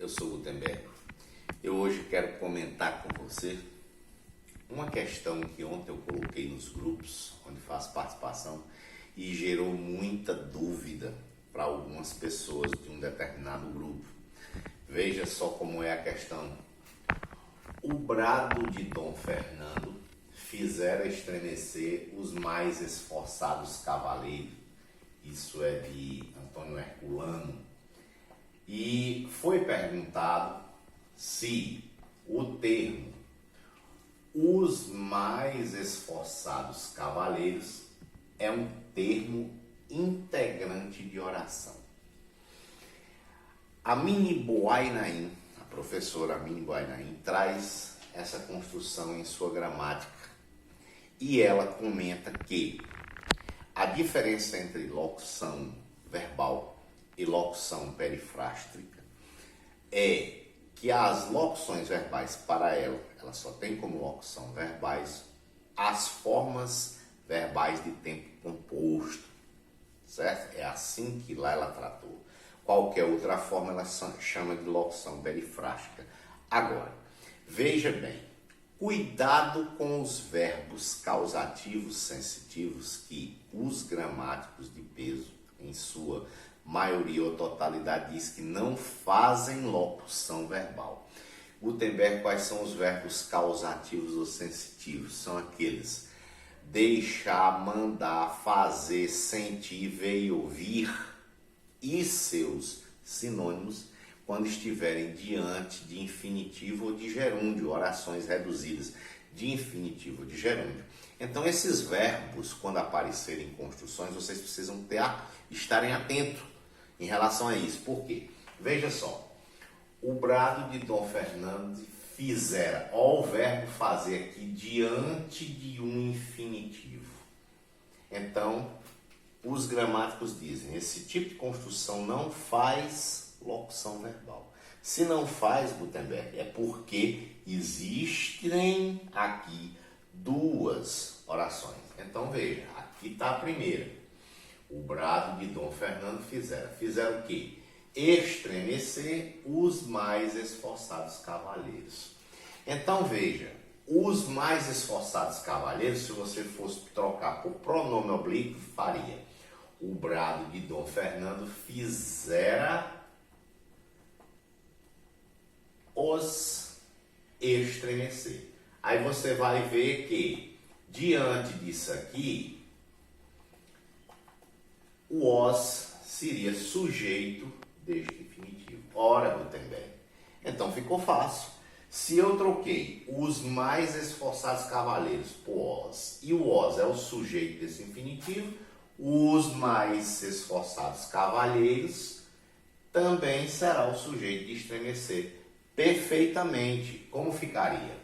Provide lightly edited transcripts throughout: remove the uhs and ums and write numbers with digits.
eu sou o Gutenberg. Eu hoje quero comentar com você uma questão que ontem eu coloquei nos grupos, onde faço participação, e gerou muita dúvida para algumas pessoas de um determinado grupo. Veja só como é a questão. O brado de Dom Fernando fizera estremecer os mais esforçados cavaleiros. Isso é de Antônio Herculano. E foi perguntado se o termo os mais esforçados cavaleiros é um termo integrante de oração. A Mini Boainain, a professora Mini Boainain, traz essa construção em sua gramática e ela comenta que a diferença entre locução verbal e locução perifrástica é que as locuções verbais para ela só tem como locução verbais as formas verbais de tempo composto, certo? É assim que lá ela tratou. Qualquer outra forma ela chama de locução perifrástica. Agora, veja bem, cuidado com os verbos causativos sensitivos que os gramáticos de peso, em sua maioria ou totalidade, diz que não fazem locução verbal. Gutenberg, quais são os verbos causativos ou sensitivos? São aqueles deixar, mandar, fazer, sentir, ver e ouvir e seus sinônimos quando estiverem diante de infinitivo ou de gerúndio, orações reduzidas de infinitivo ou de gerúndio. Então, esses verbos, quando aparecerem em construções, vocês precisam estarem atentos em relação a isso. Por quê? Veja só, o brado de Dom Fernando fizera, ó o verbo fazer aqui, diante de um infinitivo. Então, os gramáticos dizem, esse tipo de construção não faz locução verbal. Se não faz, Gutenberg, é porque existem aqui duas orações. Então veja, aqui está a primeira. O brado de Dom Fernando fizera. Fizeram o quê? Estremecer os mais esforçados cavaleiros. Então veja, os mais esforçados cavaleiros, se você fosse trocar por pronome oblíquo, faria: o brado de Dom Fernando fizera os estremecer. Aí você vai ver que, diante disso aqui, o os seria sujeito deste infinitivo. Ora, Gutenberg. Então ficou fácil. Se eu troquei os mais esforçados cavaleiros por os, e o os é o sujeito desse infinitivo, os mais esforçados cavalheiros também será o sujeito de estremecer. Perfeitamente. Como ficaria?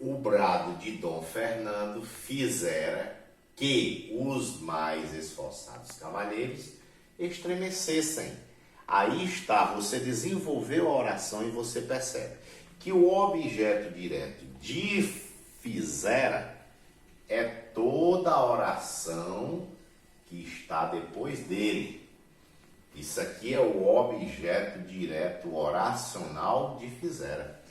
O brado de Dom Fernando fizera que os mais esforçados cavalheiros estremecessem. Aí está, você desenvolveu a oração e você percebe que o objeto direto de fizera é toda a oração que está depois dele. Isso aqui é o objeto direto oracional de fizera.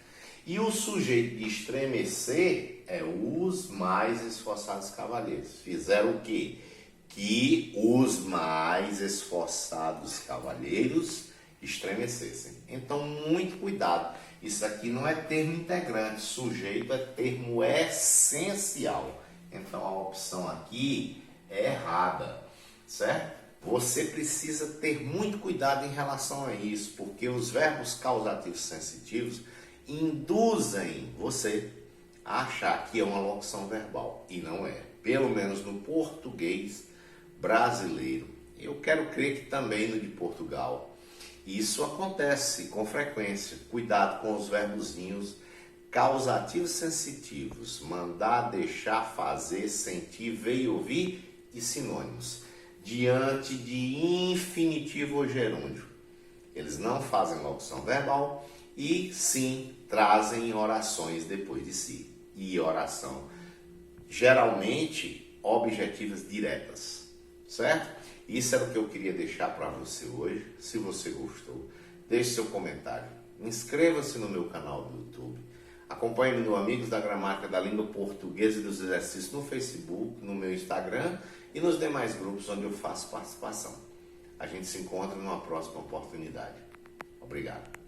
E o sujeito de estremecer é os mais esforçados cavaleiros. Fizeram o quê? Que os mais esforçados cavaleiros estremecessem. Então, muito cuidado. Isso aqui não é termo integrante. Sujeito é termo essencial. Então, a opção aqui é errada, certo? Você precisa ter muito cuidado em relação a isso, porque os verbos causativos sensitivos induzem você a achar que é uma locução verbal, e não é. Pelo menos no português brasileiro. Eu quero crer que também no de Portugal. Isso acontece com frequência. Cuidado com os verbozinhos causativos sensitivos. Mandar, deixar, fazer, sentir, ver e ouvir e sinônimos. Diante de infinitivo ou gerúndio. Eles não fazem locução verbal e sim trazem orações depois de si. E oração geralmente objetivas diretas, certo? Isso era o que eu queria deixar para você hoje. Se você gostou, deixe seu comentário, inscreva-se no meu canal do YouTube. Acompanhe-me no Amigos da Gramática da Língua Portuguesa e dos Exercícios no Facebook, no meu Instagram e nos demais grupos onde eu faço participação. A gente se encontra numa próxima oportunidade. Obrigado.